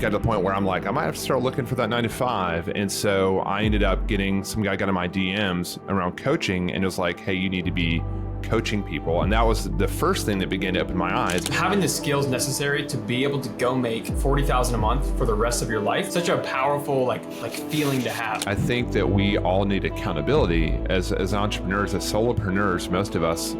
got to the point where I'm like, I might have to start looking for that 9 to 5. And so I ended up getting some guy got in my DMs around coaching and it was like, hey, you need to be coaching people. And that was the first thing that began to open my eyes. Having the skills necessary to be able to go make $40,000 a month for the rest of your life, such a powerful like feeling to have. I think that we all need accountability as entrepreneurs, as solopreneurs. Most of us,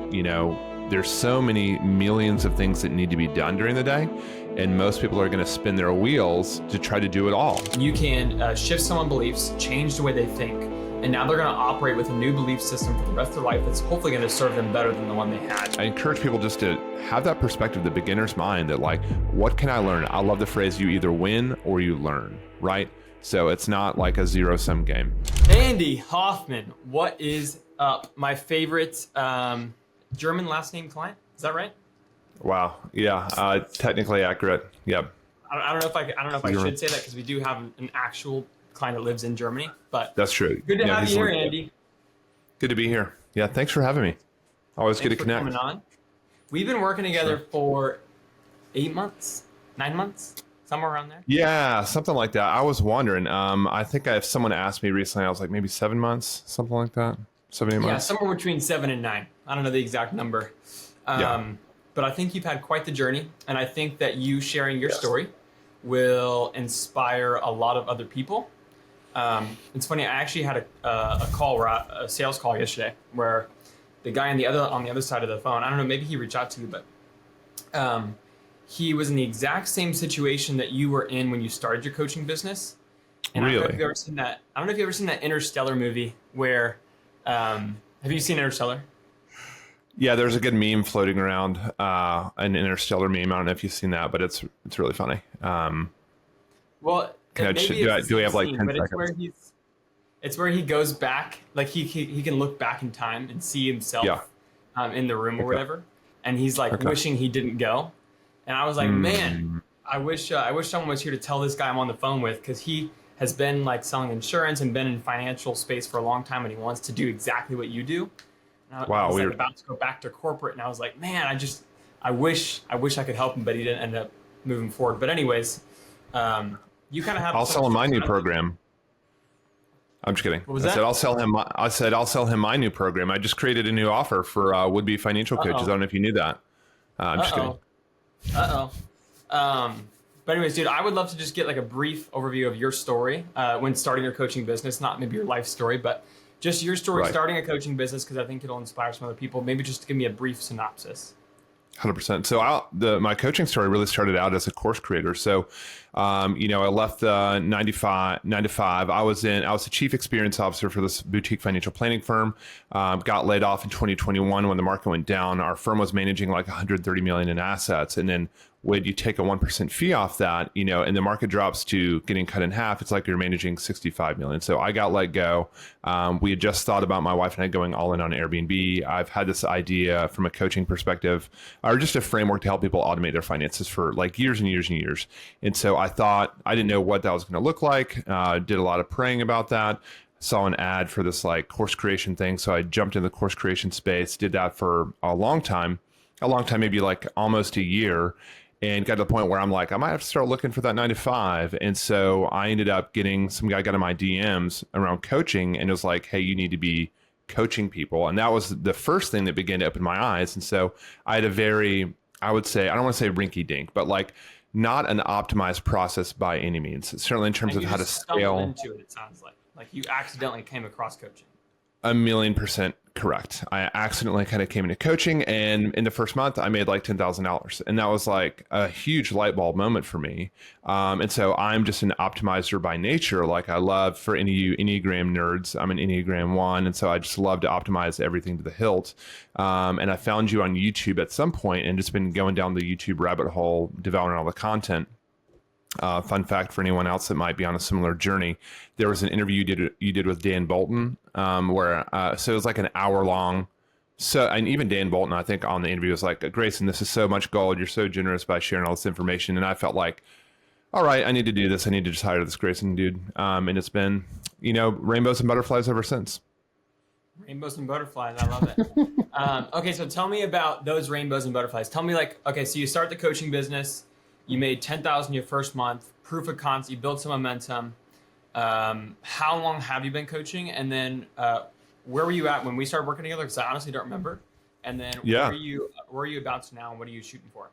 there's so many millions of things that need to be done during the day. And most people are going to spin their wheels to try to do it all. You can shift someone's beliefs, change the way they think, and now they're going to operate with a new belief system for the rest of their life that's hopefully going to serve them better than the one they had. I encourage people just to have that perspective, the beginner's mind, that like, what can I learn? I love the phrase, you either win or you learn, right? So it's not like a zero-sum game. Andy Hoffman, what is up? My favorite German last name client, is that right? Wow, yeah, technically accurate, yep. I don't know if I should say that because we do have an actual client that lives in Germany, but that's true. Good to have you here, Andy. Good to be here. Yeah, thanks for having me. Always good to connect. Coming on. We've been working together for 8 months, 9 months, somewhere around there. Yeah, something like that. I was wondering. I think if someone asked me recently, I was like maybe 7 months, something like that. 7, 8 months. Yeah, somewhere between 7 and 9. I don't know the exact number. But I think you've had quite the journey, and I think that you sharing your story will inspire a lot of other people. It's funny. I actually had a sales call yesterday where the guy on the other side of the phone, I don't know, maybe he reached out to you, but he was in the exact same situation that you were in when you started your coaching business. And really? I don't know if you've ever seen that Interstellar movie where, have you seen Interstellar? Yeah, there's a good meme floating around, an Interstellar meme. I don't know if you've seen that, but it's really funny. Well, do we have like 10 seconds? It's where he goes back, like he can look back in time and see himself in the room or whatever, and he's like wishing he didn't go. And I was like, man, I wish someone was here to tell this guy I'm on the phone with, because he has been like selling insurance and been in financial space for a long time, and he wants to do exactly what you do. And I was like about to go back to corporate, and I was like, man, I wish I could help him, but he didn't end up moving forward. But anyways, you kind of have. I'll sell him my new program. I'm just kidding. What was that? I said I'll sell him my new program. I just created a new offer for would-be financial coaches. I don't know if you knew that. I'm just kidding. But anyways, dude, I would love to just get like a brief overview of your story when starting your coaching business. Not maybe your life story, but just your story starting a coaching business, because I think it'll inspire some other people. Maybe just give me a brief synopsis. 100%. So my coaching story really started out as a course creator. So, I left the 9 to 5. I was the chief experience officer for this boutique financial planning firm. Got laid off in 2021 when the market went down. Our firm was managing like 130 million in assets. And then when you take a 1% fee off that, and the market drops to getting cut in half, it's like you're managing 65 million. So I got let go. We had just thought about, my wife and I, going all in on Airbnb. I've had this idea from a coaching perspective, or just a framework to help people automate their finances for like years and years and years. And so I thought, I didn't know what that was going to look like. Did a lot of praying about that. Saw an ad for this like course creation thing. So I jumped in the course creation space, did that for a long time, maybe like almost a year. And got to the point where I'm like, I might have to start looking for that 9 to 5. And so I ended up getting some guy got in my DMs around coaching, and it was like, hey, you need to be coaching people. And that was the first thing that began to open my eyes. And so I had I would say, I don't want to say rinky dink, but like not an optimized process by any means. Certainly in terms of how to scale. Into it sounds like you accidentally came across coaching. 1,000,000% correct. I accidentally kind of came into coaching, and in the first month I made like $10,000, and that was like a huge light bulb moment for me. And so I'm just an optimizer by nature. Like I love, for any of you Enneagram nerds, I'm an Enneagram 1, and so I just love to optimize everything to the hilt. And I found you on YouTube at some point, and just been going down the YouTube rabbit hole, developing all the content. Fun fact for anyone else that might be on a similar journey, there was an interview you did with Dan Bolton, where so it was like an hour long. So, and even Dan Bolton, I think, on the interview was like, Grayson, this is so much gold. You're so generous by sharing all this information. And I felt like, all right, I need to do this. I need to just hire this Grayson dude. And it's been, rainbows and butterflies ever since. Rainbows and butterflies. I love it. Okay. So tell me about those rainbows and butterflies. Tell me so you start the coaching business. You made $10,000 your first month. proof of concept, you build some momentum. How long have you been coaching? And then where were you at when we started working together? Because I honestly don't remember. And then Yeah. where are you about to now, and what are you shooting for?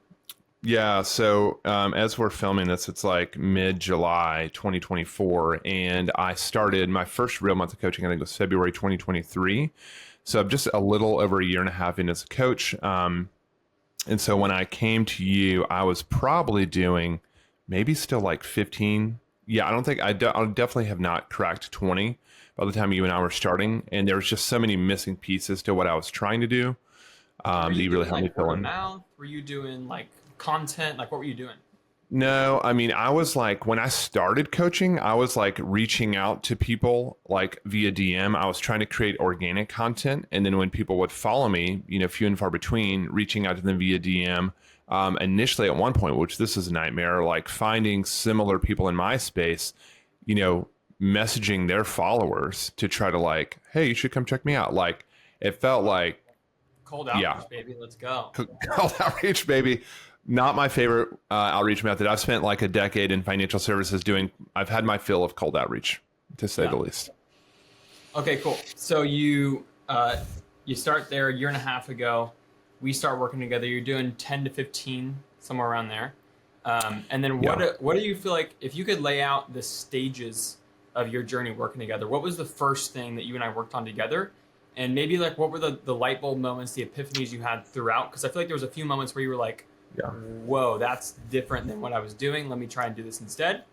Yeah. So as we're filming this, it's like mid-July 2024. And I started my first real month of coaching, I think it was February 2023. So I'm just a little over a year and a half in as a coach. And so when I came to you, I was probably doing maybe still like 15. Yeah, I don't think I definitely have not cracked 20 by the time you and I were starting. And there was just so many missing pieces to what I was trying to do. Were That you you really doing helped me like fill word of in. mouth? Were you doing like content? Like what were you doing? No, I mean, I was like, when I started coaching, I was like reaching out to people like via DM. I was trying to create organic content. And then when people would follow me, few and far between, reaching out to them via DM. Initially at one point, which this is a nightmare, like finding similar people in my space, messaging their followers to try to like, hey, you should come check me out. Like it felt like, Cold yeah, outreach, baby. Let's go. cold outreach, baby. Not my favorite outreach method. I've spent like a decade in financial services I've had my fill of cold outreach, to say the least. Okay, cool. So you start there a year and a half ago. We start working together. You're doing 10 to 15, somewhere around there. And then what do you feel like, if you could lay out the stages of your journey working together, what was the first thing that you and I worked on together? And maybe like what were the light bulb moments, the epiphanies you had throughout? Because I feel like there was a few moments where you were like, whoa, that's different than what I was doing. Let me try and do this instead.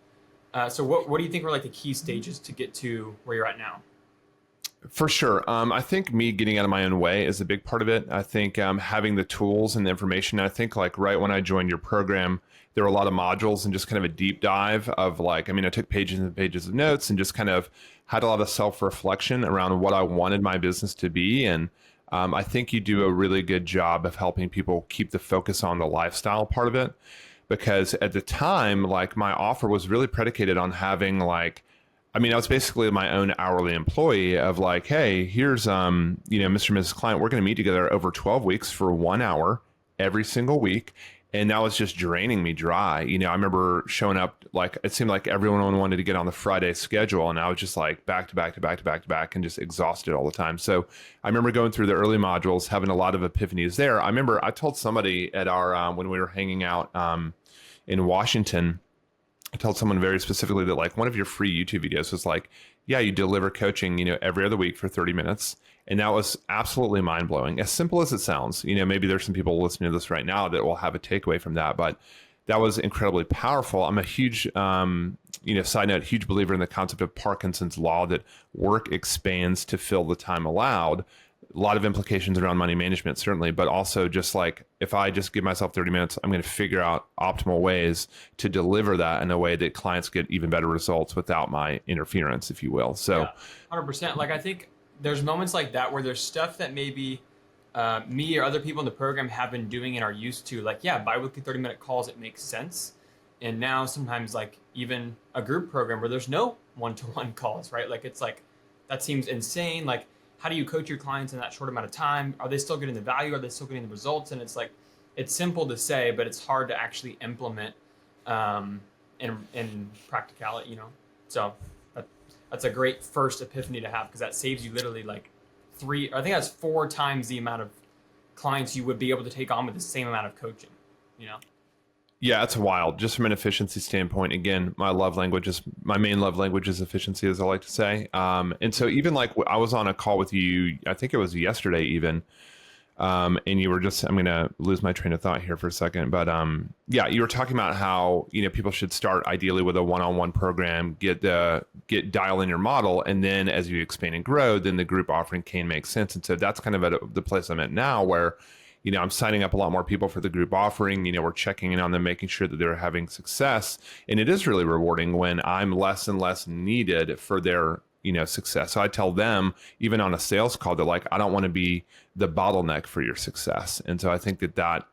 So what do you think were like the key stages to get to where you're at now? For sure. I think me getting out of my own way is a big part of it. I think having the tools and the information. I think like right when I joined your program, there were a lot of modules and just kind of a deep dive of like, I took pages and pages of notes and just kind of had a lot of self-reflection around what I wanted my business to be. And I think you do a really good job of helping people keep the focus on the lifestyle part of it. Because at the time, like my offer was really predicated on having like, I was basically my own hourly employee of like, hey, here's, Mr. and Mrs. Client, we're going to meet together over 12 weeks for 1 hour every single week. And that was just draining me dry. I remember showing up, like, it seemed like everyone wanted to get on the Friday schedule. And I was just like back to back to back to back to back and just exhausted all the time. So I remember going through the early modules, having a lot of epiphanies there. I remember I told somebody at our, when we were hanging out in Washington, I told someone very specifically that like one of your free YouTube videos was like, yeah, you deliver coaching, every other week for 30 minutes. And that was absolutely mind blowing. As simple as it sounds, maybe there's some people listening to this right now that will have a takeaway from that, but that was incredibly powerful. I'm a huge, side note, huge believer in the concept of Parkinson's law that work expands to fill the time allowed. A lot of implications around money management, certainly, but also just like if I just give myself 30 minutes, I'm going to figure out optimal ways to deliver that in a way that clients get even better results without my interference, if you will. So, yeah, 100%. Like I think there's moments like that where there's stuff that maybe me or other people in the program have been doing and are used to. Like, yeah, bi-weekly 30-minute calls, it makes sense. And now sometimes like even a group program where there's no one-to-one calls, right? Like it's like that seems insane. Like, how do you coach your clients in that short amount of time? Are they still getting the value? Are they still getting the results? And it's like, it's simple to say, but it's hard to actually implement in practicality, So that's a great first epiphany to have, because that saves you literally like 4 times the amount of clients you would be able to take on with the same amount of coaching, Yeah, it's wild. Just from an efficiency standpoint, again, my main love language is efficiency, as I like to say. And so even like I was on a call with you, I think it was yesterday even, and you were I'm going to lose my train of thought here for a second. But yeah, you were talking about how, people should start ideally with a one-on-one program, get dial in your model. And then as you expand and grow, then the group offering can make sense. And so that's kind of at the place I'm at now where, I'm signing up a lot more people for the group offering. We're checking in on them, making sure that they're having success. And it is really rewarding when I'm less and less needed for their, success. So I tell them, even on a sales call, that like, I don't want to be the bottleneck for your success. And so I think that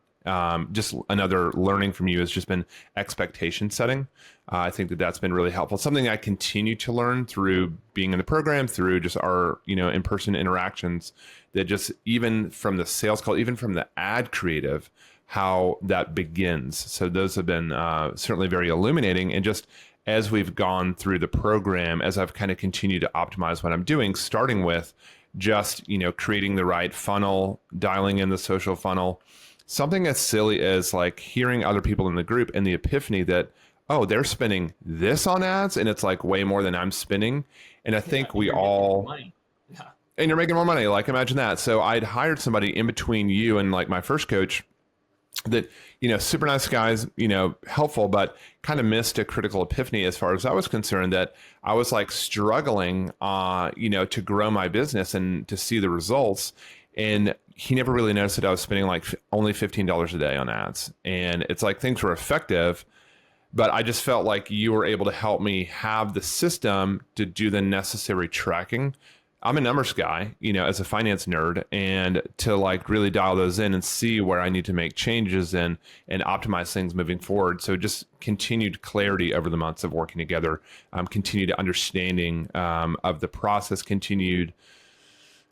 just another learning from you has just been expectation setting. I think that's been really helpful. Something I continue to learn through being in the program, through just our, in-person interactions, that just even from the sales call, even from the ad creative, how that begins. So those have been certainly very illuminating. And just as we've gone through the program, as I've kind of continued to optimize what I'm doing, starting with just, creating the right funnel, dialing in the social funnel, something as silly as like hearing other people in the group and the epiphany that, oh, they're spending this on ads and it's like way more than I'm spending. And I think we all, and you're making more money. Like imagine that. So I'd hired somebody in between you and like my first coach that, super nice guys, helpful, but kind of missed a critical epiphany as far as I was concerned, that I was like struggling, to grow my business and to see the results. And he never really noticed that I was spending like only $15 a day on ads. And it's like things were effective, but I just felt like you were able to help me have the system to do the necessary tracking. I'm a numbers guy, as a finance nerd, and to like really dial those in and see where I need to make changes and optimize things moving forward. So just continued clarity over the months of working together, continued understanding of the process, continued,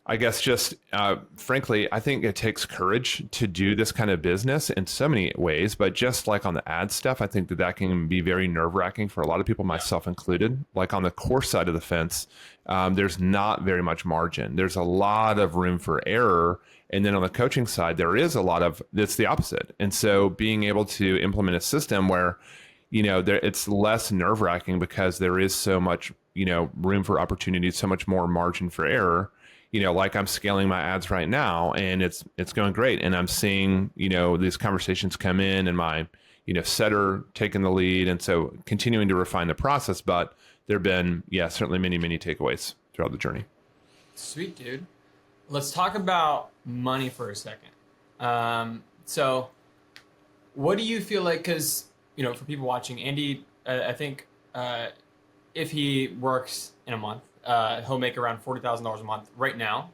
I guess, just frankly, I think it takes courage to do this kind of business in so many ways, but just like on the ad stuff, I think that can be very nerve-wracking for a lot of people, myself included. Like on the course side of the fence, there's not very much margin. There's a lot of room for error. And then on the coaching side, there is a lot of, it's the opposite. And so being able to implement a system where, it's less nerve-wracking because there is so much, room for opportunity, so much more margin for error. Like I'm scaling my ads right now and it's going great. And I'm seeing, these conversations come in and my, setter taking the lead. And so continuing to refine the process, but there've been, certainly many, many takeaways throughout the journey. Sweet, dude. Let's talk about money for a second. So what do you feel like, cause for people watching, Andy, I think, if he works in a month, he'll make around $40,000 a month right now.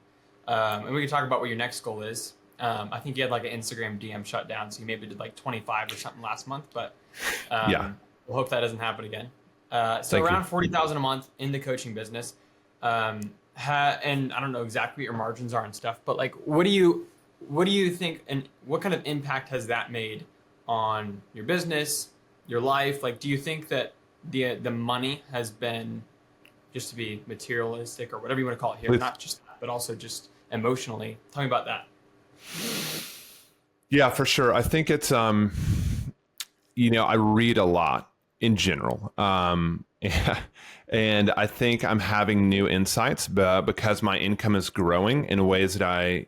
And we can talk about what your next goal is. I think you had like an Instagram DM shut down, so you maybe did like 25 or something last month, but we'll hope that doesn't happen again. So around 40,000 a month in the coaching business. And I don't know exactly what your margins are and stuff, but like, what do you think, and what kind of impact has that made on your business, your life? Like, do you think that the money has been, just to be materialistic or whatever you want to call it here, not just that, but also just emotionally? Tell me about that. Yeah, for sure. I think it's, I read a lot in general. And I think I'm having new insights, but because my income is growing in ways that I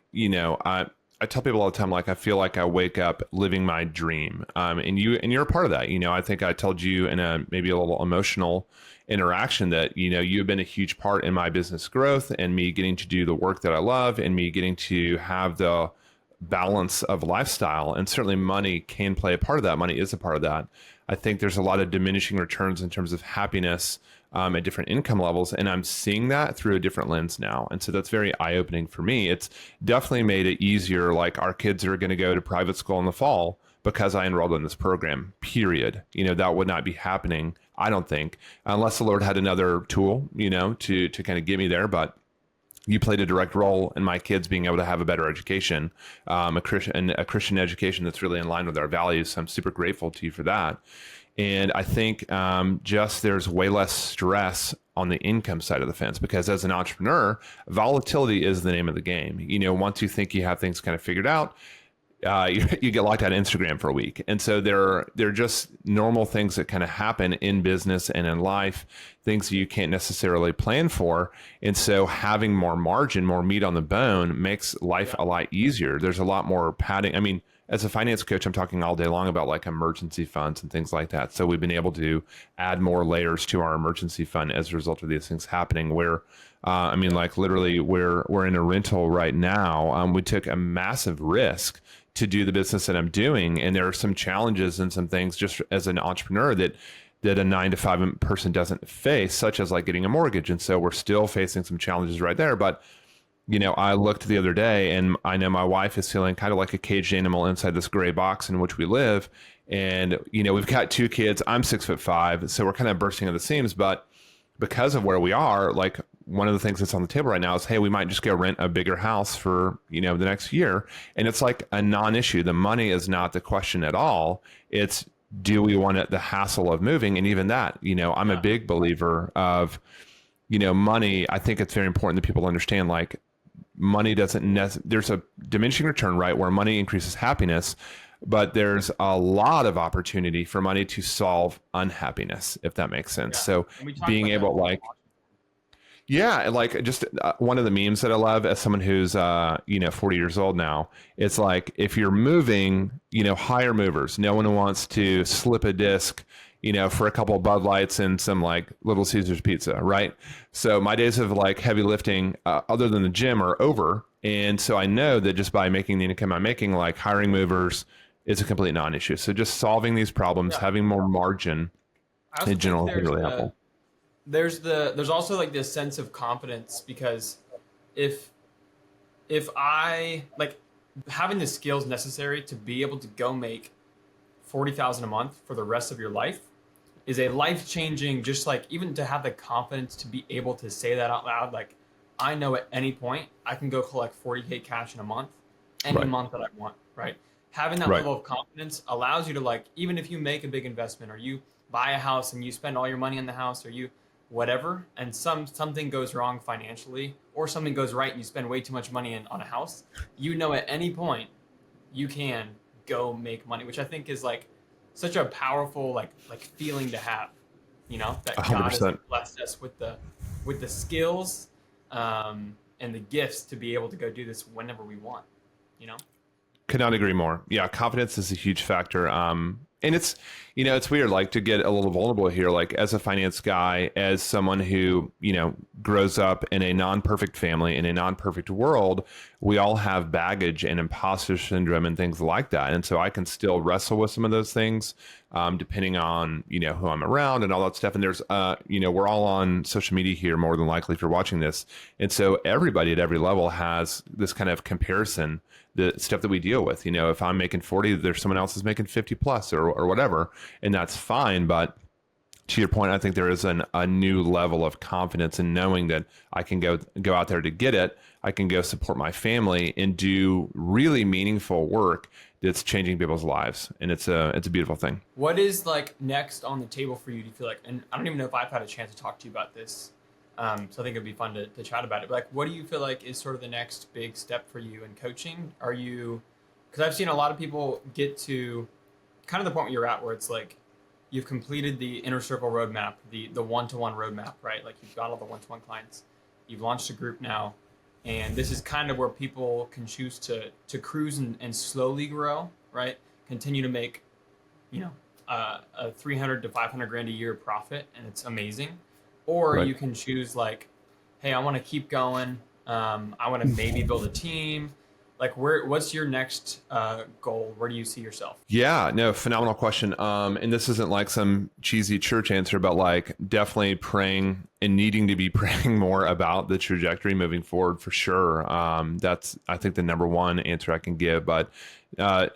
tell people all the time, like, I feel like I wake up living my dream. And you're a part of that. I think I told you in a, maybe a little emotional interaction that, you've been a huge part in my business growth and me getting to do the work that I love and me getting to have the balance of lifestyle. And certainly money can play a part of that. Money is a part of that. I think there's a lot of diminishing returns in terms of happiness at different income levels. And I'm seeing that through a different lens now. And so that's very eye-opening for me. It's definitely made it easier. Like our kids are going to go to private school in the fall because I enrolled in this program, period. That would not be happening, I don't think, unless the Lord had another tool, to kind of get me there. But you played a direct role in my kids being able to have a better education, a Christian education that's really in line with our values. So I'm super grateful to you for that. And I think just there's way less stress on the income side of the fence, because as an entrepreneur, volatility is the name of the game. Once you think you have things kind of figured out, you get locked out of Instagram for a week. And so they're just normal things that kind of happen in business and in life, things that you can't necessarily plan for. And so having more margin, more meat on the bone makes life a lot easier. There's a lot more padding. I mean, as a finance coach, I'm talking all day long about like emergency funds and things like that. So we've been able to add more layers to our emergency fund as a result of these things happening where, like literally we're in a rental right now. We took a massive risk to do the business that I'm doing. And there are some challenges and some things just as an entrepreneur that a 9-to-5 person doesn't face, such as like getting a mortgage. And so we're still facing some challenges right there. But, I looked the other day and I know my wife is feeling kind of like a caged animal inside this gray box in which we live. And, we've got 2 kids. I'm 6'5", so we're kind of bursting at the seams. But because of where we are, like one of the things that's on the table right now is, hey, we might just go rent a bigger house for, the next year. And it's like a non-issue. The money is not the question at all. It's, do we want the hassle of moving? And even that, I'm a big believer of, money. I think it's very important that people understand, like, money doesn't there's a diminishing return, right? Where money increases happiness, but there's a lot of opportunity for money to solve unhappiness, if that makes sense. So being able, like, just one of the memes that I love as someone who's, 40 years old now, it's like, if you're moving, hire movers. No one wants to slip a disc, for a couple of Bud Lights and some like Little Caesars pizza, right? So my days of like heavy lifting, other than the gym, are over. And so I know that just by making the income I'm making, like hiring movers is a complete non-issue. So just solving these problems, having more margin in general is really helpful. There's also like this sense of confidence, because if I like having the skills necessary to be able to go make $40,000 a month for the rest of your life is a life-changing, just like, even to have the confidence to be able to say that out loud. Like, I know at any point I can go collect 40K cash in a month, any month that I want, right? Having that level of confidence allows you to, like, even if you make a big investment or you buy a house and you spend all your money on the house, or you whatever, and something goes wrong financially, or something goes right and you spend way too much money on a house, at any point you can go make money, which I think is like such a powerful like feeling to have, that 100%. God has blessed us with the skills and the gifts to be able to go do this whenever we want. Could not agree more. Yeah, confidence is a huge factor. And it's, it's weird, like, to get a little vulnerable here, like, as a finance guy, as someone who, grows up in a non-perfect family, in a non-perfect world, we all have baggage and imposter syndrome and things like that. And so I can still wrestle with some of those things, depending on, who I'm around and all that stuff. And there's, we're all on social media here, more than likely, if you're watching this. And so everybody at every level has this kind of comparison, the stuff that we deal with. If I'm making 40, there's someone else is making 50 plus or whatever, and that's fine. But to your point, I think there is a new level of confidence in knowing that I can go out there to get it. I can go support my family and do really meaningful work that's changing people's lives. And it's a beautiful thing. What is like next on the table for you? Do you feel like, and I don't even know if I've had a chance to talk to you about this, so I think it'd be fun to chat about it. But like, what do you feel like is sort of the next big step for you in coaching? Because I've seen a lot of people get to kind of the point where you're at, where it's like you've completed the inner circle roadmap, the one-to-one roadmap, right? Like, you've got all the one-to-one clients, you've launched a group now, and this is kind of where people can choose to cruise and slowly grow, right? Continue to make, a 300 to 500 grand a year profit, and it's amazing. Or you can choose, like, hey, I want to keep going. I want to maybe build a team. Like, what's your next goal? Where do you see yourself? Yeah, no, phenomenal question. And this isn't like some cheesy church answer, but like, definitely praying and needing to be praying more about the trajectory moving forward, for sure. That's, I think, the number one answer I can give. But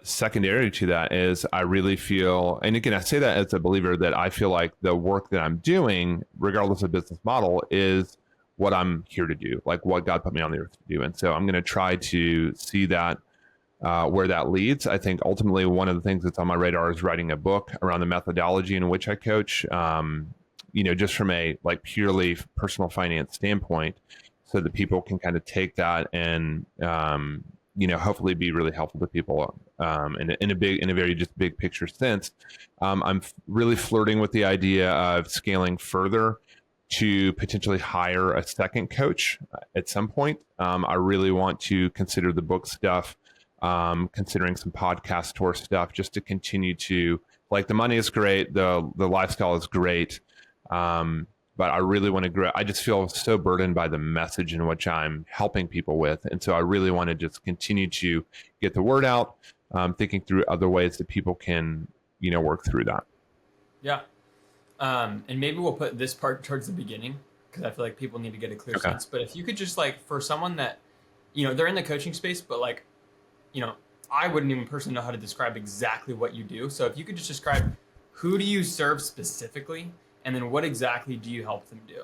secondary to that is, I really feel, and again, I say that as a believer, that I feel like the work that I'm doing, regardless of business model, is what I'm here to do, like what God put me on the earth to do. And so I'm going to try to see that where that leads. I think ultimately one of the things that's on my radar is writing a book around the methodology in which I coach, just from a like purely personal finance standpoint, so that people can kind of take that and, hopefully be really helpful to people in a very just big picture sense. I'm really flirting with the idea of scaling further to potentially hire a second coach at some point. I really want to consider the book stuff, considering some podcast tour stuff, just to continue to, like, the money is great, the lifestyle is great, but I really want to grow. I just feel so burdened by the message in which I'm helping people with, and so I really want to just continue to get the word out, thinking through other ways that people can, work through that. Yeah. And maybe we'll put this part towards the beginning, because I feel like people need to get a clear sense. But if you could just, like, for someone that, they're in the coaching space, but like, I wouldn't even personally know how to describe exactly what you do. So if you could just describe, who do you serve specifically, and then what exactly do you help them do?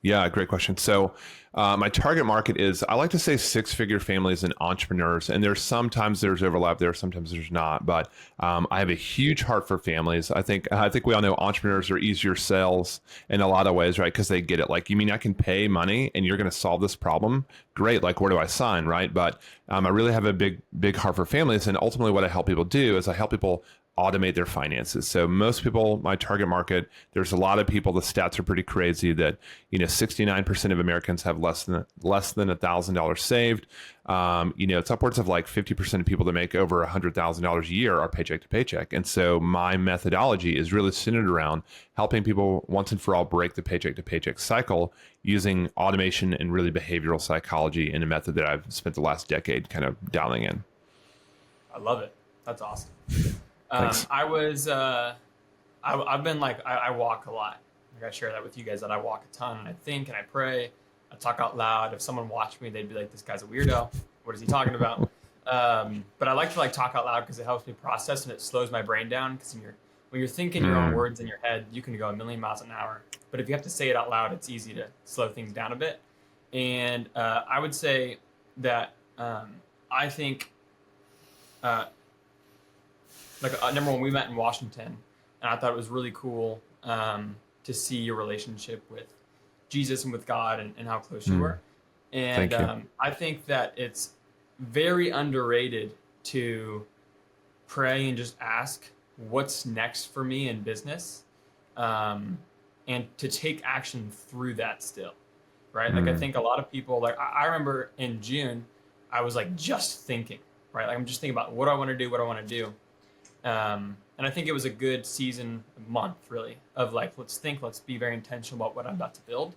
Yeah, great question. So, my target market is, I like to say, six-figure families and entrepreneurs. And sometimes there's overlap there, sometimes there's not. But I have a huge heart for families. I think we all know entrepreneurs are easier sales in a lot of ways, right? Because they get it. Like, you mean I can pay money and you're going to solve this problem? Great. Like, where do I sign, right? But I really have a big heart for families. And ultimately, what I help people do is I help people automate their finances. So most people, my target market, there's a lot of people, the stats are pretty crazy that, 69% of Americans have less than $1,000 saved. It's upwards of like 50% of people that make over $100,000 a year are paycheck to paycheck. And so my methodology is really centered around helping people once and for all break the paycheck to paycheck cycle using automation and really behavioral psychology in a method that I've spent the last decade kind of dialing in. I love it. That's awesome. Thanks. I've been like, I walk a lot. Like I share that with you guys that I walk a ton and I think and I pray, I talk out loud. If someone watched me, they'd be like, this guy's a weirdo. What is he talking about? But I like to like talk out loud because it helps me process and it slows my brain down. Because when you're thinking your own words in your head, you can go a million miles an hour. But if you have to say it out loud, it's easy to slow things down a bit. And I would say that I think number one, we met in Washington, and I thought it was really cool to see your relationship with Jesus and with God and how close you were. And I think that it's very underrated to pray and just ask what's next for me in business, and to take action through that still, right? Like I think a lot of people, like I remember in June, I was like just thinking, right? Like I'm just thinking about what I want to do, what I want to do. And I think it was a good month really of like, let's be very intentional about what I'm about to build.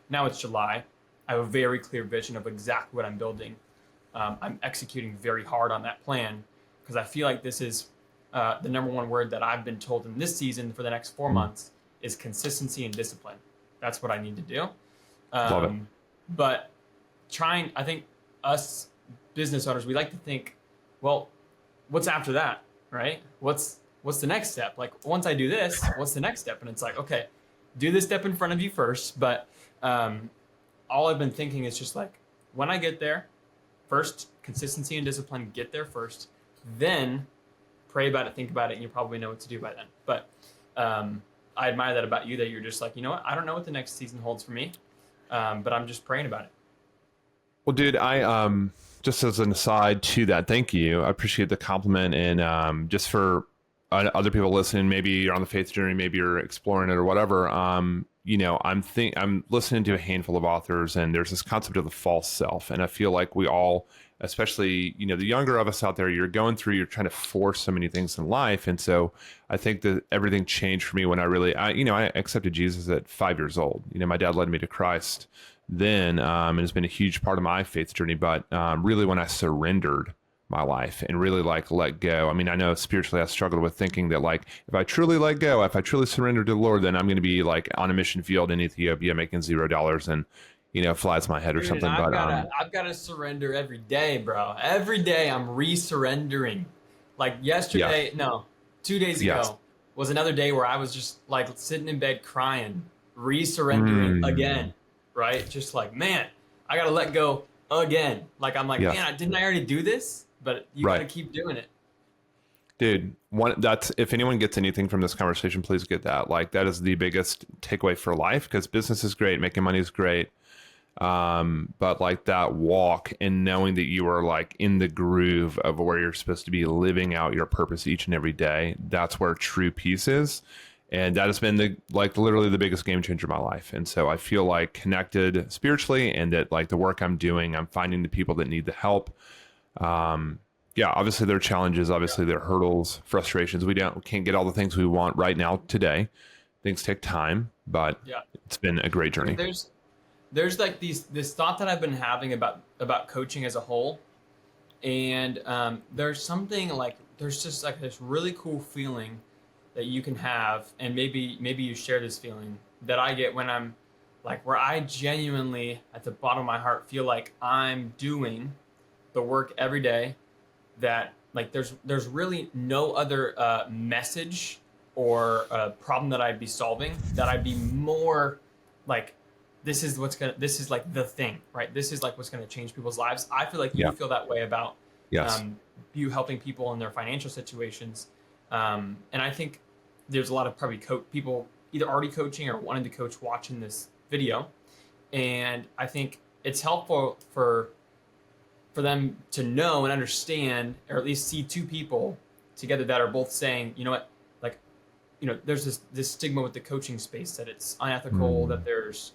Now it's July. I have a very clear vision of exactly what I'm building. I'm executing very hard on that plan because I feel like this is the number one word that I've been told in this season for the next 4 months is consistency and discipline. That's what I need to do. Love it. But I think us business owners, we like to think, well, what's after that, right? What's the next step? Like once I do this, what's the next step? And it's like, okay, do this step in front of you first. But all I've been thinking is just like, when I get there, first, consistency and discipline, get there first, then pray about it, think about it, and you probably know what to do by then. But I admire that about you, that you're just like, you know what? I don't know what the next season holds for me, but I'm just praying about it. Well, dude, I just as an aside to that, thank you. I appreciate the compliment, and just for other people listening, maybe you're on the faith journey, maybe you're exploring it or whatever. I'm listening to a handful of authors, and there's this concept of the false self, and I feel like we all, especially the younger of us out there, you're trying to force so many things in life, and so I think that everything changed for me when I accepted Jesus at 5 years old. My dad led me to Christ then, and it's been a huge part of my faith journey. But really, when I surrendered my life and really like let go. I mean, I know spiritually I struggled with thinking that like, if I truly let go, if I truly surrender to the Lord, then I'm going to be like on a mission field in Ethiopia making $0 and, flies my head or something. I've got to surrender every day, bro. Every day I'm re-surrendering. Like yesterday, 2 days ago was another day where I was just like sitting in bed crying, re-surrendering again, right? Just like, man, I got to let go again. Like, I'm like, man, didn't I already do this? But you got to keep doing it. Dude, if anyone gets anything from this conversation, please get that. Like, that is the biggest takeaway for life, because business is great, making money is great. But like that walk and knowing that you are like in the groove of where you're supposed to be living out your purpose each and every day, that's where true peace is. And that has been literally the biggest game changer in my life. And so I feel like connected spiritually, and that like the work I'm doing, I'm finding the people that need the help. Obviously there are challenges, obviously there are hurdles, frustrations. We can't get all the things we want right now today. Things take time, but it's been a great journey. There's like this thought that I've been having about coaching as a whole. And there's something like, there's just like this really cool feeling that you can have, and maybe you share this feeling that I get when I'm like, where I genuinely at the bottom of my heart feel like I'm doing the work every day, that like there's really no other message or problem that I'd be solving that I'd be more like this is this is like the thing, right? This is like what's gonna change people's lives. I feel like Yeah. you feel that way about Yes. you helping people in their financial situations. And I think there's a lot of probably people either already coaching or wanting to coach watching this video. And I think it's helpful for them to know and understand, or at least see two people together that are both saying, you know what, like, you know, there's this stigma with the coaching space that it's unethical, that there's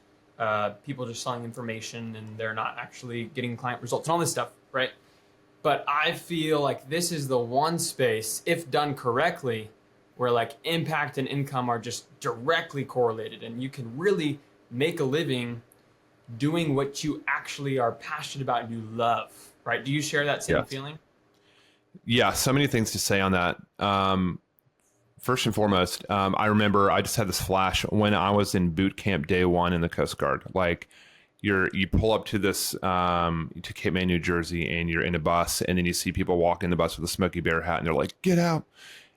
people just selling information and they're not actually getting client results and all this stuff, right? But I feel like this is the one space, if done correctly, where like impact and income are just directly correlated, and you can really make a living doing what you actually are passionate about and you love, right? Do you share that same Yes. feeling? Yeah, so many things to say on that. First and foremost, I remember I just had this flash when I was in boot camp day one in the Coast Guard. Like, you pull up to this to Cape May, New Jersey, and you're in a bus, and then you see people walk in the bus with a Smokey Bear hat, and they're like, "Get out!"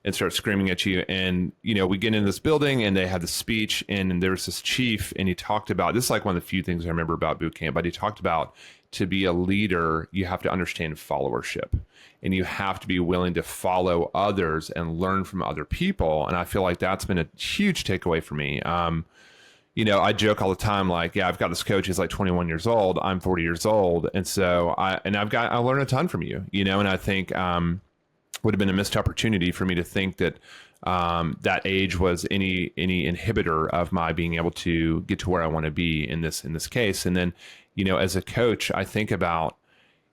and start screaming at you. And you know, we get into this building, and they had the speech, and there was this chief, and he talked about this is like one of the few things I remember about boot camp, but he talked about to be a leader, you have to understand followership, and you have to be willing to follow others and learn from other people. And I feel like that's been a huge takeaway for me. You know, I joke all the time, like, yeah, I've got this coach who's like 21 years old. I'm 40 years old. And so I learned a ton from you, you know, and I think would have been a missed opportunity for me to think that that age was any inhibitor of my being able to get to where I want to be in this case. And then, you know, as a coach, I think about,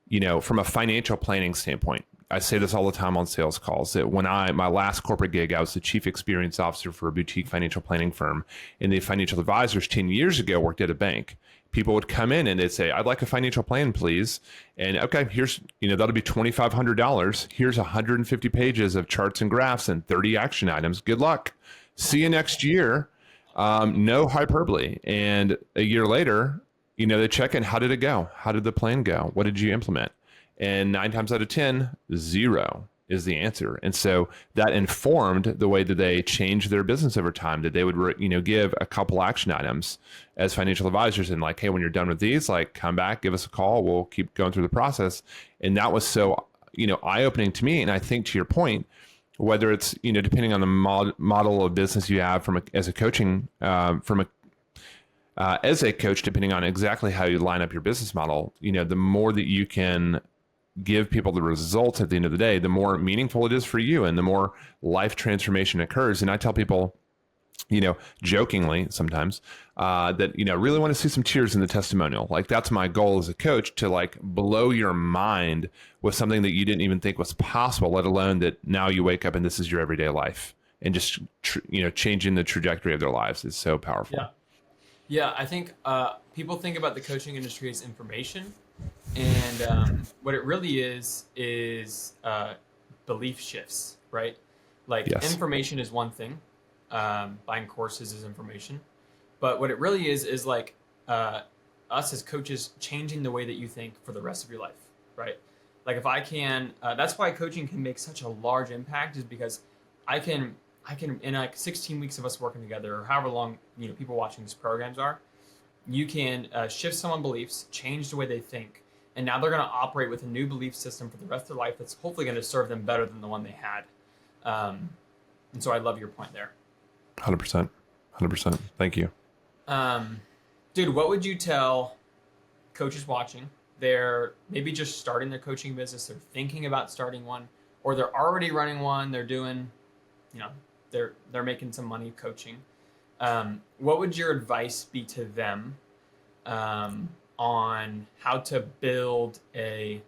you know, from a financial planning standpoint, I say this all the time on sales calls, that when my last corporate gig, I was the chief experience officer for a boutique financial planning firm, and the financial advisors 10 years ago worked at a bank. People would come in and they'd say, "I'd like a financial plan, please." And okay, here's, you know, that'll be $2,500. Here's 150 pages of charts and graphs and 30 action items. Good luck. See you next year. No hyperbole. And a year later, you know, they check in. How did it go? How did the plan go? What did you implement? And 9 times out of 10, 0 is the answer. And so that informed the way that they changed their business over time, that they would, you know, give a couple action items as financial advisors and like, "Hey, when you're done with these, like, come back, give us a call. We'll keep going through the process." And that was so, you know, eye-opening to me. And I think, to your point, whether it's, you know, depending on the model of business you have as a coach, depending on exactly how you line up your business model, you know, the more that you can give people the results at the end of the day, the more meaningful it is for you and the more life transformation occurs. And I tell people, you know, jokingly sometimes, that, you know, really want to see some tears in the testimonial. Like, that's my goal as a coach, to like blow your mind with something that you didn't even think was possible, let alone that now you wake up and this is your everyday life, and just, you know, changing the trajectory of their lives is so powerful. Yeah. Yeah, I think people think about the coaching industry as information, and what it really is belief shifts, right? Like, Yes. information is one thing, buying courses is information, but what it really is like us as coaches changing the way that you think for the rest of your life, right? Like, if I can, that's why coaching can make such a large impact, is because I can in like 16 weeks of us working together, or however long, you know, people watching these programs are, you can shift someone's beliefs, change the way they think, and now they're going to operate with a new belief system for the rest of their life that's hopefully going to serve them better than the one they had. And so I love your point there. 100%. Thank you. Dude, what would you tell coaches watching? They're maybe just starting their coaching business, they're thinking about starting one, or they're already running one, they're doing, you know, they're making some money coaching. What would your advice be to them on how to build a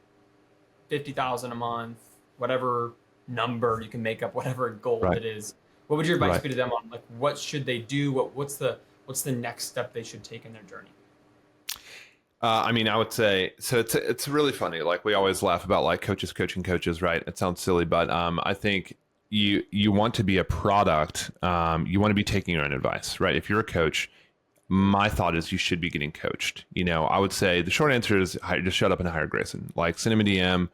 50,000 a month, whatever number you can make up, whatever goal Right. it is? What would your advice Right. be to them on, like, what should they do? What's the next step they should take in their journey? I mean, I would say, so it's really funny. Like, we always laugh about like coaches coaching coaches, right? It sounds silly, but I think you want to be a product. You want to be taking your own advice, right? If you're a coach, my thought is you should be getting coached. You know, I would say the short answer is just shut up and hire Grayson. Like, send him a DM,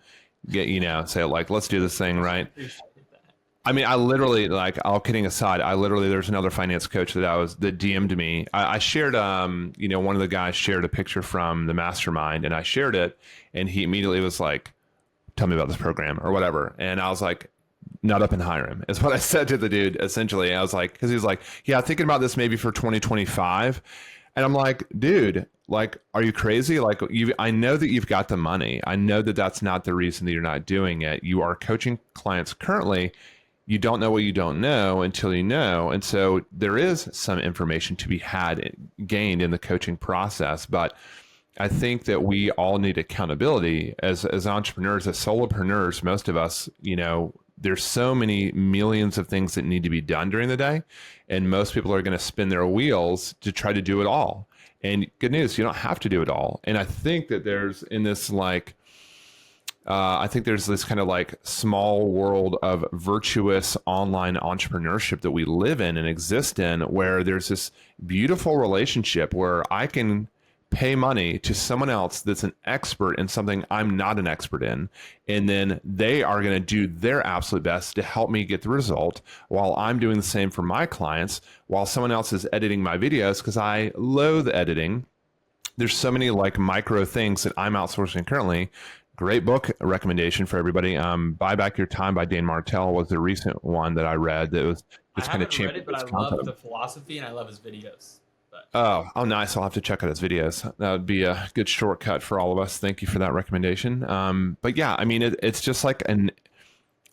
say like, let's do this thing, right? Appreciate that. I mean, I literally, like, all kidding aside, there's another finance coach that DM'd me. I shared, one of the guys shared a picture from the mastermind, and I shared it, and he immediately was like, tell me about this program or whatever. And I was like, nut up and hire him is what I said to the dude, essentially. I was like, because he was like, yeah, thinking about this maybe for 2025. And I'm like, dude, like, are you crazy? Like, I know that you've got the money. I know that that's not the reason that you're not doing it. You are coaching clients currently. You don't know what you don't know until you know. And so there is some information to be gained in the coaching process. But I think that we all need accountability as entrepreneurs, as solopreneurs. Most of us, there's so many millions of things that need to be done during the day. And most people are going to spin their wheels to try to do it all. And good news, you don't have to do it all. And I think that there's this kind of like small world of virtuous online entrepreneurship that we live in and exist in, where there's this beautiful relationship where I can pay money to someone else that's an expert in something I'm not an expert in. And then they are going to do their absolute best to help me get the result while I'm doing the same for my clients, while someone else is editing my videos because I loathe editing. There's so many like micro things that I'm outsourcing currently. Great book recommendation for everybody. Buy Back Your Time by Dan Martell was the recent one that I read that was just kind of I haven't read it, but I love the philosophy and I love his videos. Oh, nice. I'll have to check out his videos. That would be a good shortcut for all of us. Thank you for that recommendation. But yeah, I mean, it's just like I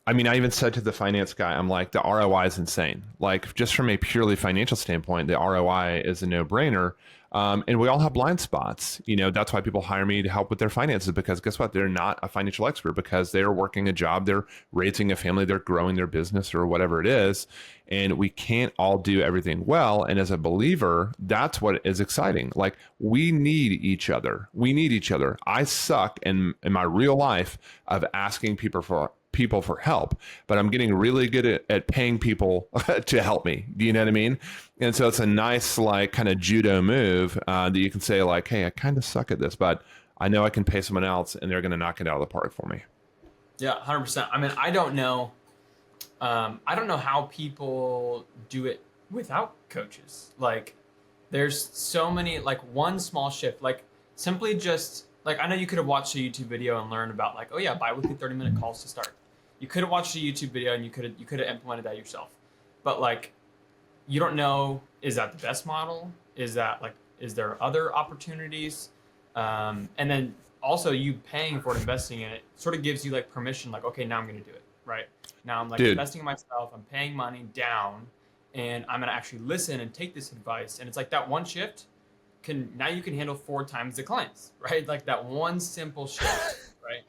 even said to the finance guy, I'm like, the ROI is insane. Like, just from a purely financial standpoint, the ROI is a no-brainer. And we all have blind spots. That's why people hire me to help with their finances, because guess what? They're not a financial expert because they're working a job, they're raising a family, they're growing their business or whatever it is. And we can't all do everything well. And as a believer, that's what is exciting. Like, we need each other. I suck in my real life of asking people for help, but I'm getting really good at paying people to help me. Do you know what I mean? And so it's a nice, like, kind of judo move that you can say, like, hey, I kind of suck at this, but I know I can pay someone else and they're going to knock it out of the park for me. Yeah, 100%. I mean, I don't know how people do it without coaches. Like, there's so many, like, one small shift, like, simply just, like, I know you could have watched a YouTube video and learned about, like, oh yeah, bi-weekly 30-minute calls to start. You could have watched a YouTube video and you could have implemented that yourself. But, like, you don't know, is that the best model? Is there other opportunities? And then also you paying for it, investing in it, sort of gives you, like, permission, like, okay, now I'm going to do it, right? Now I'm, like, investing in myself, I'm paying money down, and I'm going to actually listen and take this advice. And it's like that one shift now you can handle 4 times the clients, right? Like, that one simple shift, right?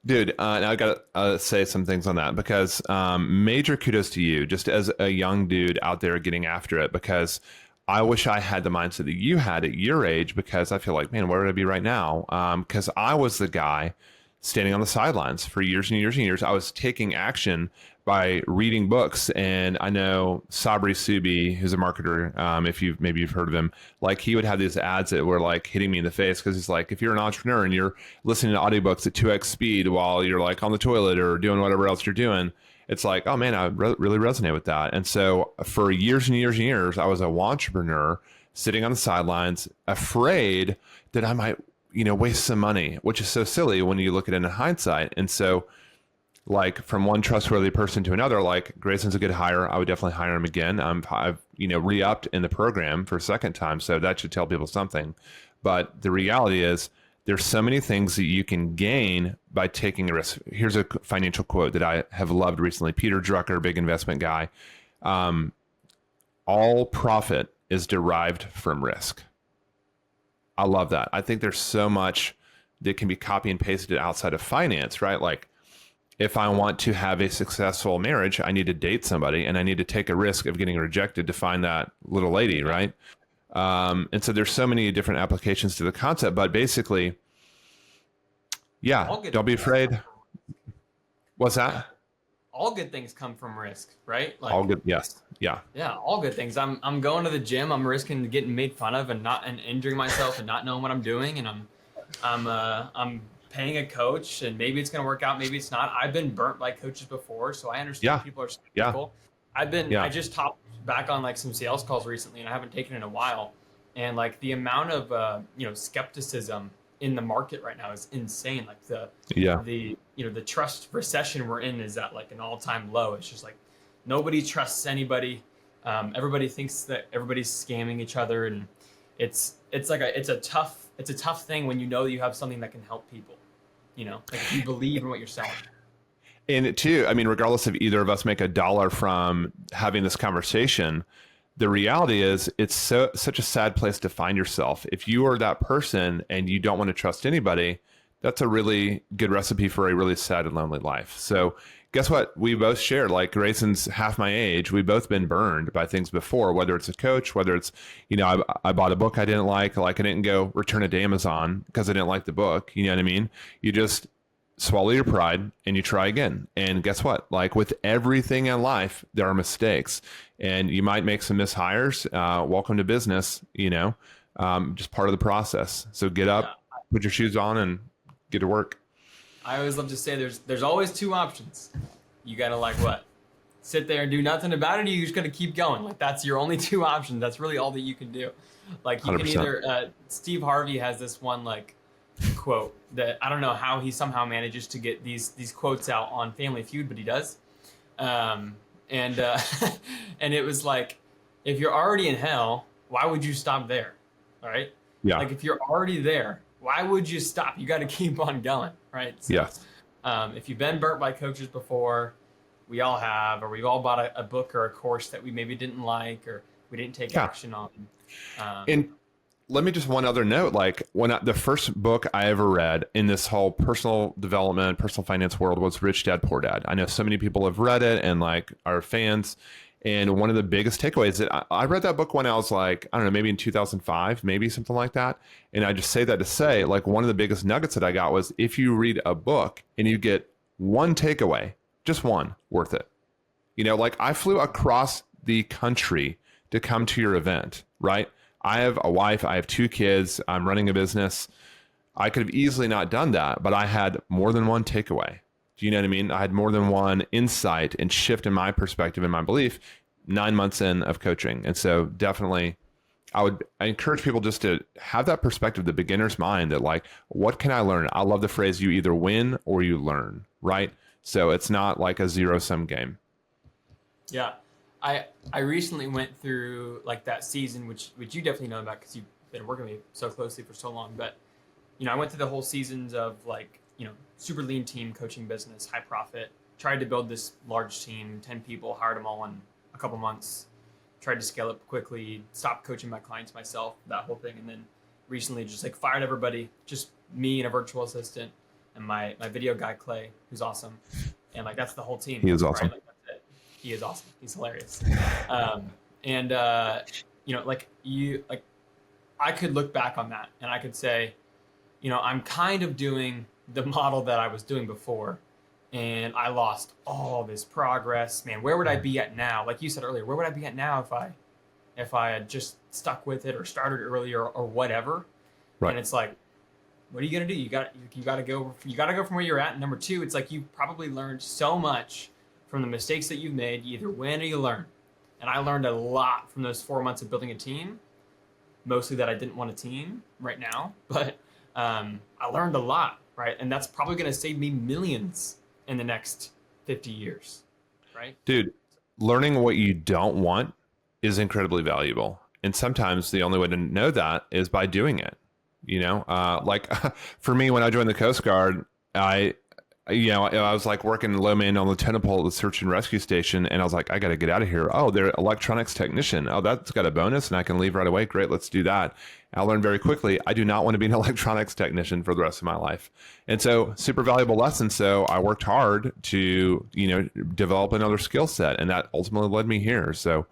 Dude, I got to say some things on that, because major kudos to you just as a young dude out there getting after it, because I wish I had the mindset that you had at your age, because I feel like, man, where would I be right now? Because I was the guy standing on the sidelines for years and years and years. I was taking action by reading books. And I know Sabri Subi, who's a marketer, if you've heard of him, like, he would have these ads that were like hitting me in the face, because he's like, if you're an entrepreneur and you're listening to audiobooks at 2x speed while you're, like, on the toilet or doing whatever else you're doing, it's like, oh man, I really resonate with that. And so for years and years and years, I was a entrepreneur sitting on the sidelines, afraid that I might, waste some money, which is so silly when you look at it in hindsight. And so, like, from one trustworthy person to another, like, Grayson's a good hire. I would definitely hire him again. I've re-upped in the program for a second time, so that should tell people something. But the reality is, there's so many things that you can gain by taking a risk. Here's a financial quote that I have loved recently. Peter Drucker, big investment guy. All profit is derived from risk. I love that. I think there's so much that can be copy and pasted outside of finance, right? Like, if I want to have a successful marriage, I need to date somebody and I need to take a risk of getting rejected to find that little lady, right? And so there's so many different applications to the concept, but basically, yeah, don't be afraid. What's that? All good things come from risk, right? Like, all good. Yes. Yeah. Yeah. All good things. I'm going to the gym. I'm risking getting made fun of and injuring myself and not knowing what I'm doing. And I'm paying a coach, and maybe it's going to work out, maybe it's not. I've been burnt by coaches before, so I understand people are skeptical. I just topped back on like some sales calls recently, and I haven't taken it in a while. And like the amount of skepticism in the market right now is insane. Like the trust recession we're in is at like an all-time low. It's just like nobody trusts anybody. Everybody thinks that everybody's scamming each other, and it's a tough thing when you know you have something that can help people. Like if you believe in what you're selling. And too, I mean, regardless if either of us make $1 from having this conversation, the reality is it's such a sad place to find yourself. If you are that person and you don't want to trust anybody, that's a really good recipe for a really sad and lonely life. So guess what? We both share, like Grayson's half my age. We've both been burned by things before, whether it's a coach, whether it's, I bought a book I didn't like I didn't go return it to Amazon because I didn't like the book. You know what I mean? You just swallow your pride and you try again. And guess what? Like with everything in life, there are mistakes and you might make some mishires. Welcome to business, just part of the process. So get up, put your shoes on and get to work. I always love to say there's always two options. You got to sit there and do nothing about it, or you're just going to keep going. Like that's your only two options. That's really all that you can do. Like you 100%. Can either, Steve Harvey has this one quote that I don't know how he somehow manages to get these quotes out on Family Feud, but he does. And it was like, if you're already in hell, why would you stop there? All right. Yeah. Like if you're already there, why would you stop? You got to keep on going. Right. So, yes. If you've been burnt by coaches before, we all have, or we've all bought a book or a course that we maybe didn't like, or we didn't take action on. And let me just one other note, the first book I ever read in this whole personal development, personal finance world was Rich Dad, Poor Dad. I know so many people have read it and are fans. And one of the biggest takeaways that I read that book when I was I don't know, maybe in 2005, maybe something like that. And I just say that to say, one of the biggest nuggets that I got was if you read a book and you get one takeaway, just one, worth it. I flew across the country to come to your event, right? I have a wife, I have 2 kids, I'm running a business. I could have easily not done that, but I had more than one takeaway. Do you know what I mean? I had more than one insight and shift in my perspective and my belief 9 months in of coaching. And so definitely I encourage people just to have that perspective, the beginner's mind that what can I learn? I love the phrase, you either win or you learn, right? So it's not like a zero-sum game. Yeah. I recently went through that season, which you definitely know about because you've been working with me so closely for so long. But, I went through the whole seasons of super lean team, coaching business, high profit, tried to build this large team, 10 people, hired them all in a couple months, tried to scale up quickly, stopped coaching my clients myself, that whole thing. And then recently just fired everybody, just me and a virtual assistant and my video guy, Clay, who's awesome. And that's the whole team. He is awesome. Right? That's it. He is awesome. He's hilarious. I could look back on that and I could say, I'm kind of doing the model that I was doing before, and I lost all this progress. Man, where would I be at now? Like you said earlier, where would I be at now if I had just stuck with it or started earlier or whatever? Right. And it's what are you gonna do? You got to go from where you're at. And number 2, it's you probably learned so much from the mistakes that you've made. You either win or you learn. And I learned a lot from those 4 months of building a team. Mostly that I didn't want a team right now, but I learned a lot. Right. And that's probably going to save me millions in the next 50 years. Right. Dude, learning what you don't want is incredibly valuable. And sometimes the only way to know that is by doing it. For me, when I joined the Coast Guard, I was working low man on the Tenapole at the search and rescue station. And I was I got to get out of here. Oh, they're electronics technician. Oh, that's got a bonus and I can leave right away. Great. Let's do that. I learned very quickly, I do not want to be an electronics technician for the rest of my life. And so super valuable lesson. So I worked hard to, develop another skill set, and that ultimately led me here. So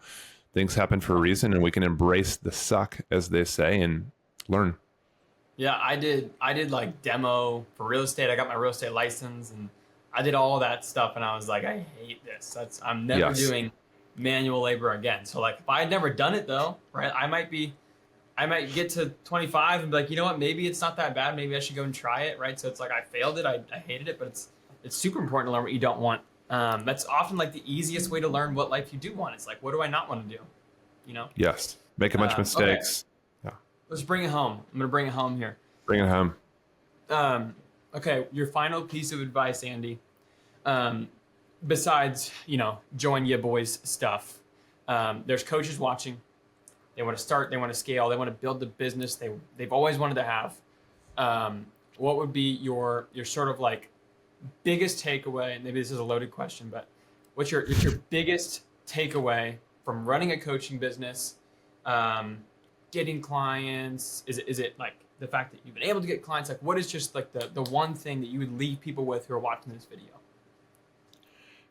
things happen for a reason, and we can embrace the suck, as they say, and learn. Yeah, I did demo for real estate. I got my real estate license and I did all that stuff. And I was I hate this. I'm never doing manual labor again. So if I had never done it though, right, I might be I might get to 25 and be like, you know what, maybe it's not that bad. Maybe I should go and try it, right? So it's like I failed it, I hated it, but it's super important to learn what you don't want. That's often like the easiest way to learn what life you do want. It's like, what do I not want to do? You know? Yes. Make a bunch of mistakes. Okay. Yeah. Let's bring it home. I'm gonna bring it home here. Bring it home. Okay, your final piece of advice, Andy. Besides, join ya boys stuff. There's coaches watching. They want to start. They want to scale. They want to build the business they've always wanted to have. What would be your sort of like biggest takeaway? And maybe this is a loaded question, but what's your biggest takeaway from running a coaching business, getting clients? Is it like the fact that you've been able to get clients? Like, what is just like the one thing that you would leave people with who are watching this video?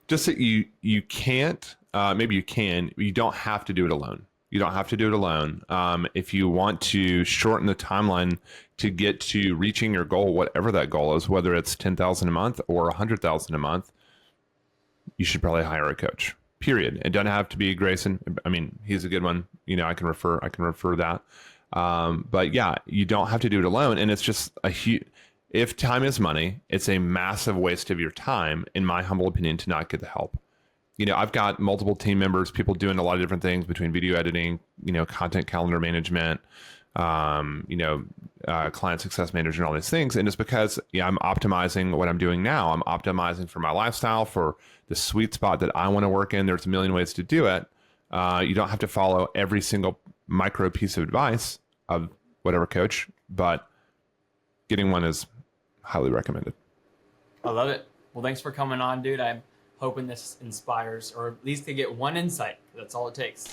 Just that you can't, maybe you can, you don't have to do it alone. You don't have to do it alone. If you want to shorten the timeline to get to reaching your goal, whatever that goal is, whether it's 10,000 a month or 100,000 a month, you should probably hire a coach. Period. It doesn't have to be Grayson. I mean, he's a good one. I can refer that. But yeah, you don't have to do it alone. And it's just if time is money, it's a massive waste of your time, in my humble opinion, to not get the help. I've got multiple team members, people doing a lot of different things between video editing, content calendar management, client success manager and all these things. And it's because I'm optimizing what I'm doing now. I'm optimizing for my lifestyle, for the sweet spot that I want to work in. There's a million ways to do it. You don't have to follow every single micro piece of advice of whatever coach, but getting one is highly recommended. I love it. Well, thanks for coming on, dude. I'm hoping this inspires, or at least to get one insight. That's all it takes.